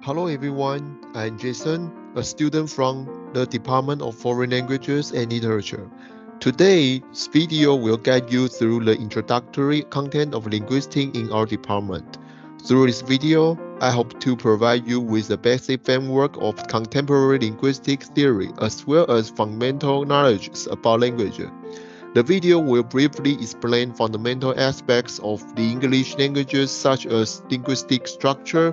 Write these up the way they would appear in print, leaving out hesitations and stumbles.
Hello everyone, I'm Jason, a student from the Department of Foreign Languages and Literature. Today's video will guide you through the introductory content of linguistics in our department. Through this video, I hope to provide you with a basic framework of contemporary linguistic theory as well as fundamental knowledge about language. The video will briefly explain fundamental aspects of the English languages such as linguistic structure,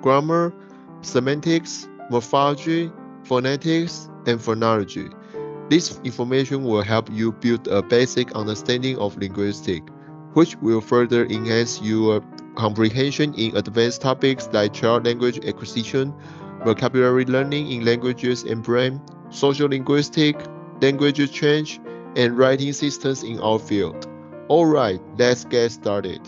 grammar, semantics, morphology, phonetics, and phonology. This information will help you build a basic understanding of linguistics, which will further enhance your comprehension in advanced topics like child language acquisition, vocabulary learning in languages and brain, social linguistics, language change, and writing systems in our field. Alright, let's get started.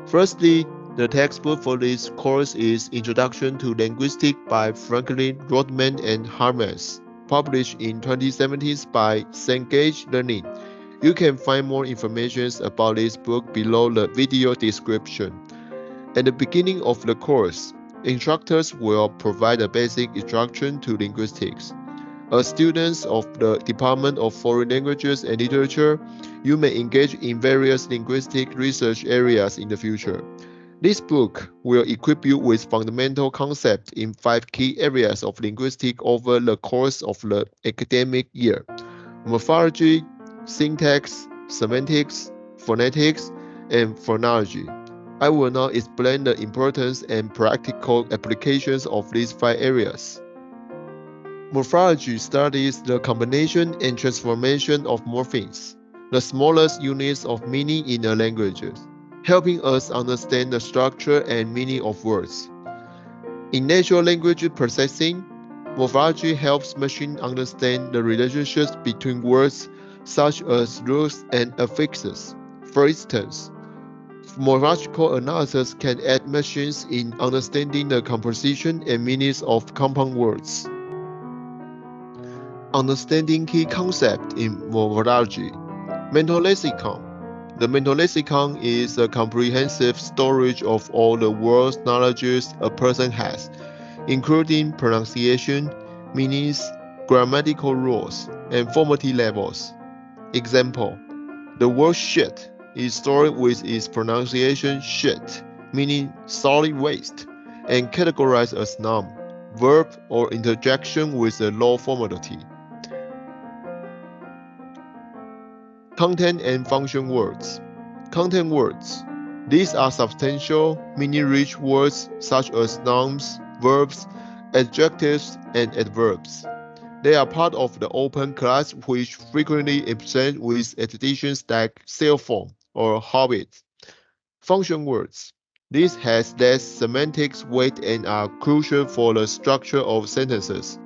Firstly, the textbook for this course is Introduction to Linguistics by Franklin Rodman and Harmas, published in 2017 by Cengage Learning. You can find more information about this book below the video description. At the beginning of the course, instructors will provide a basic introduction to linguistics. As students of the Department of Foreign Languages and Literature, you may engage in various linguistic research areas in the future. This book will equip you with fundamental concepts in 5 key areas of linguistics over the course of the academic year: morphology, syntax, semantics, phonetics, and phonology. I will now explain the importance and practical applications of these 5 areas. Morphology studies the combination and transformation of morphemes, the smallest units of meaning in a language, helping us understand the structure and meaning of words. In natural language processing, morphology helps machines understand the relationships between words such as roots and affixes. For instance, morphological analysis can aid machines in understanding the composition and meanings of compound words. Understanding key concepts in morphology. Mental lexicon. The mental lexicon is a comprehensive storage of all the world's knowledges a person has, including pronunciation, meanings, grammatical rules, and formality levels. Example: the word shit is stored with its pronunciation shit, meaning solid waste, and categorized as noun, verb, or interjection with a low formality. Content and function words. Content words. These are substantial, meaning-rich words such as nouns, verbs, adjectives, and adverbs. They are part of the open class which frequently present with additions like cell phone or habit. Function words. These has less semantic weight and are crucial for the structure of sentences,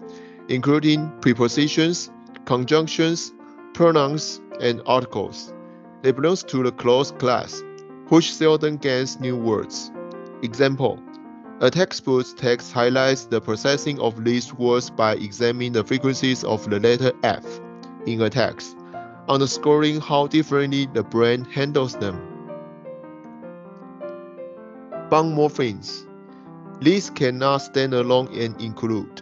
including prepositions, conjunctions, pronouns, and articles. They belong to the closed class, which seldom gains new words. Example: a textbook text highlights the processing of these words by examining the frequencies of the letter F in a text, underscoring how differently the brain handles them. Bound morphemes. These cannot stand alone and include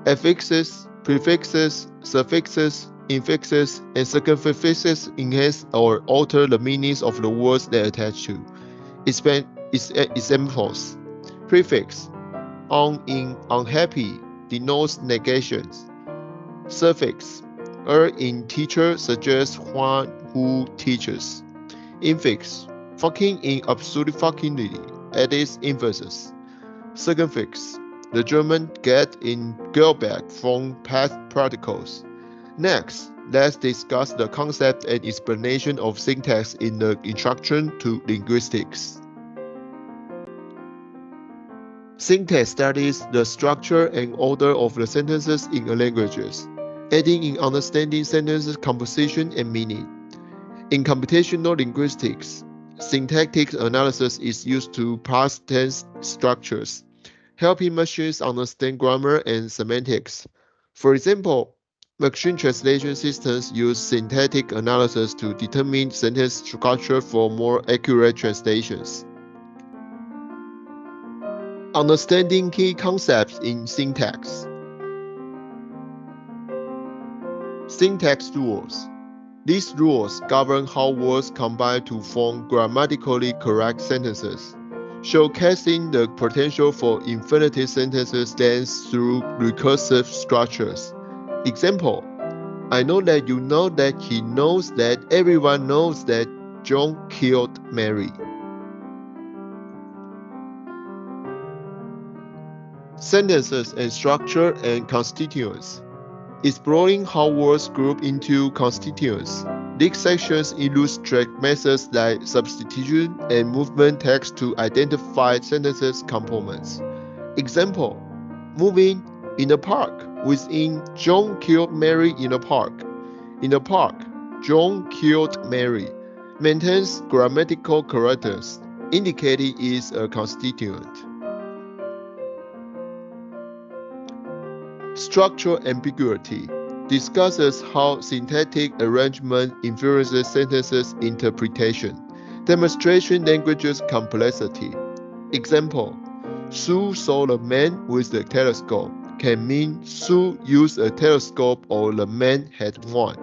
affixes, prefixes, suffixes, infixes, and circumfixes enhance or alter the meanings of the words they attach to. Examples: prefix, on in unhappy denotes negations. Suffix, in teacher suggests one who teaches. Infix, fucking in absolutely adds emphasis. Circumfix, the German get in go back from past particles. Next, let's discuss the concept and explanation of syntax in the Introduction to Linguistics. Syntax studies the structure and order of the sentences in a language, aiding in understanding sentence composition and meaning. In computational linguistics, syntactic analysis is used to parse tense structures, helping machines understand grammar and semantics. For example, machine translation systems use syntactic analysis to determine sentence structure for more accurate translations. Understanding key concepts in syntax. Syntax rules. These rules govern how words combine to form grammatically correct sentences. Showcasing the potential for infinitive sentences lengths through recursive structures. Example: I know that you know that he knows that everyone knows that John killed Mary. Sentences and structure and constituents. Exploring how words group into constituents. These sections illustrate methods like substitution and movement text to identify sentences components. Example: moving in the park. Within, John killed Mary in the park. In the park, John killed Mary. Maintains grammatical correctness, indicating is a constituent. Structural ambiguity discusses how syntactic arrangement influences sentences interpretation. Demonstration language's complexity. Example: Sue saw the man with the telescope can mean Sue used a telescope or the man had one.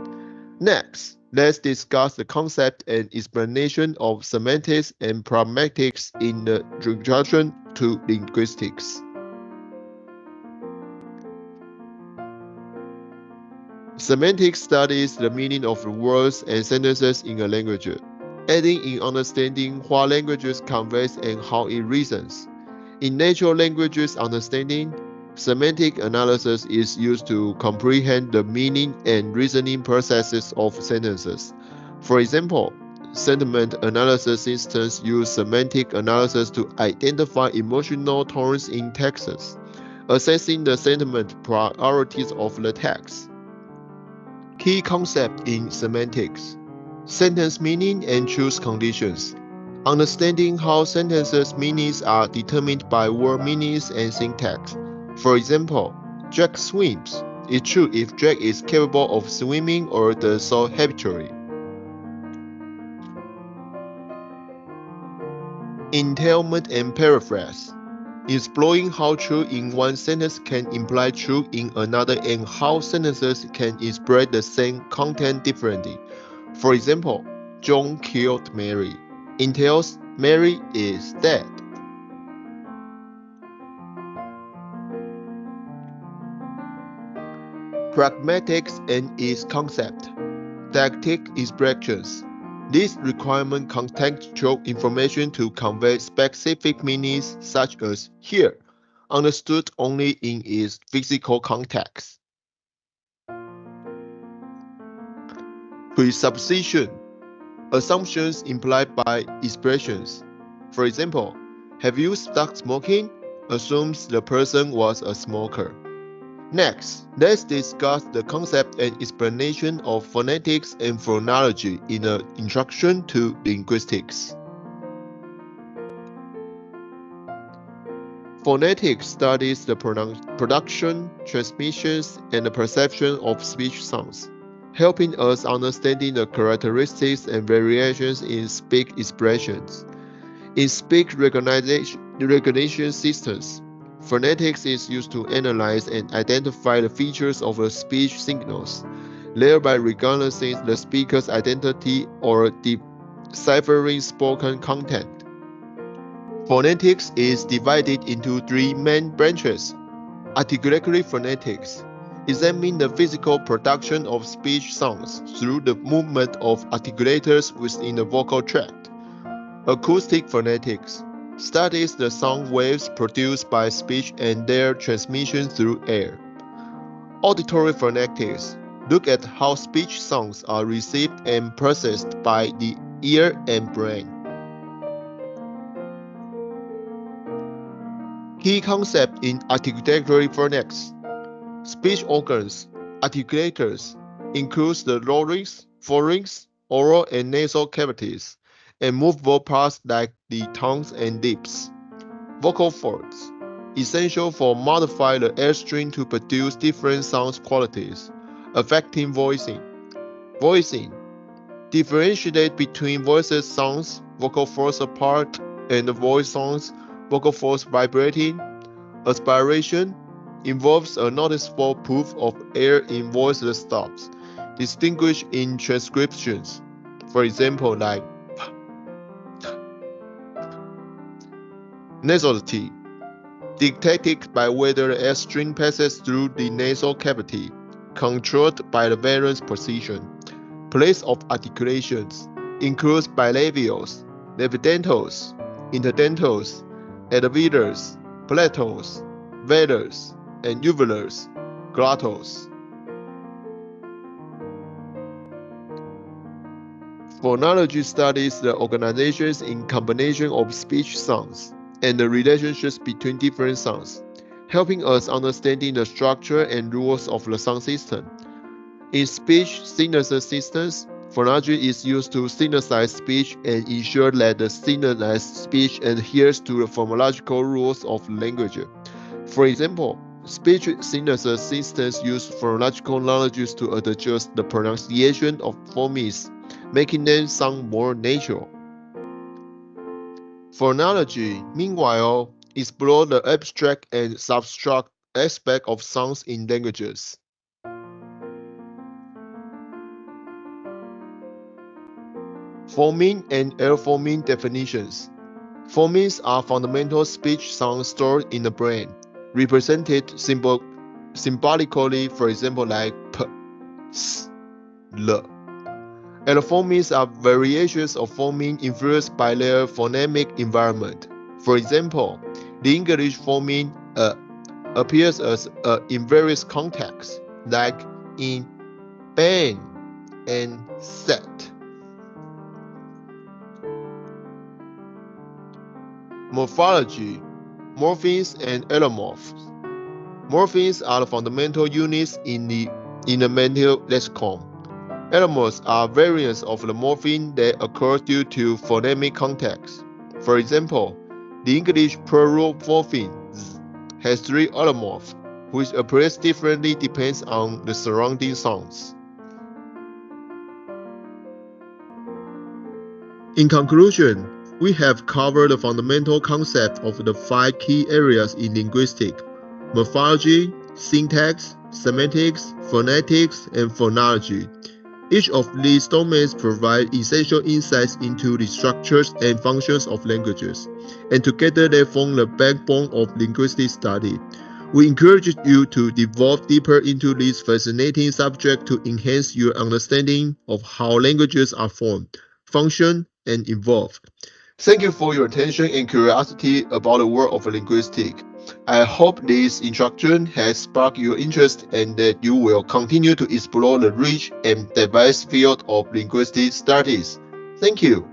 Next, let's discuss the concept and explanation of semantics and pragmatics in the introduction to linguistics. Semantics studies the meaning of words and sentences in a language, aiding in understanding what languages conveys and how it reasons. In natural languages understanding, semantic analysis is used to comprehend the meaning and reasoning processes of sentences. For example, sentiment analysis systems use semantic analysis to identify emotional tones in texts, assessing the sentiment priorities of the text. Key concept in semantics: sentence meaning and choose conditions. Understanding how sentences meanings are determined by word meanings and syntax. For example, Jack swims. It's true if Jack is capable of swimming or does so habitually. Entailment and paraphrase. Exploring how true in one sentence can imply true in another and how sentences can express the same content differently. For example, John killed Mary entails Mary is dead. Pragmatics and its concept. Didactic expressions. These require contextual information to convey specific meanings such as here, understood only in its physical context. Presupposition. Assumptions implied by expressions. For example, have you stopped smoking? Assumes the person was a smoker. Next, let's discuss the concept and explanation of phonetics and phonology in an introduction to linguistics. Phonetics studies the production, transmissions, and the perception of speech sounds, helping us understanding the characteristics and variations in speech expressions. In speech recognition systems, phonetics is used to analyze and identify the features of the speech signals, thereby recognizing the speaker's identity or deciphering spoken content. Phonetics is divided into three main branches. Articulatory phonetics examines the physical production of speech sounds through the movement of articulators within the vocal tract. Acoustic phonetics studies the sound waves produced by speech and their transmission through air. Auditory phonetics look at how speech sounds are received and processed by the ear and brain. Key concept in articulatory phonetics. Speech organs, articulators, includes the larynx, pharynx, oral and nasal cavities, and movable parts like the tongues and lips. Vocal folds, essential for modifying the airstream to produce different sound qualities, affecting voicing. Voicing, differentiate between voices sounds, vocal folds apart, and voice sounds, vocal folds vibrating. Aspiration involves a noticeable puff of air in voiceless stops, distinguished in transcriptions. For example, like nasality, detected by whether the S string passes through the nasal cavity, controlled by the variance position. Place of articulations includes bilabials, labidentals, interdentals, alveolars, palatals, velars, and uvulars, glottals. Phonology studies the organizations in combination of speech sounds and the relationships between different sounds, helping us understanding the structure and rules of the sound system. In speech synthesis systems, phonology is used to synthesize speech and ensure that the synthesized speech adheres to the phonological rules of language. For example, speech synthesis systems use phonological knowledge to adjust the pronunciation of phonemes, making them sound more natural. Phonology, meanwhile, explores the abstract and substract aspect of sounds in languages. Phoneme and allphoneme definitions. Phonemes are fundamental speech sounds stored in the brain, represented symbolically, for example, like p, s, l. Allophonemes are variations of phoneme influenced by their phonemic environment. For example, the English phoneme appears as in various contexts, like in bang and set. Morphology, morphemes and allomorphs. Morphemes are the fundamental units in the mental lexicon. Allomorphs are variants of the morpheme that occur due to phonemic context. For example, the English plural morpheme z has 3 allomorphs, which appears differently depends on the surrounding sounds. In conclusion, we have covered the fundamental concept of the 5 key areas in linguistics: morphology, syntax, semantics, phonetics, and phonology. Each of these domains provide essential insights into the structures and functions of languages, and together they form the backbone of linguistic study. We encourage you to delve deeper into this fascinating subject to enhance your understanding of how languages are formed, function, and evolve. Thank you for your attention and curiosity about the world of linguistics. I hope this instruction has sparked your interest and that you will continue to explore the rich and diverse field of linguistic studies. Thank you.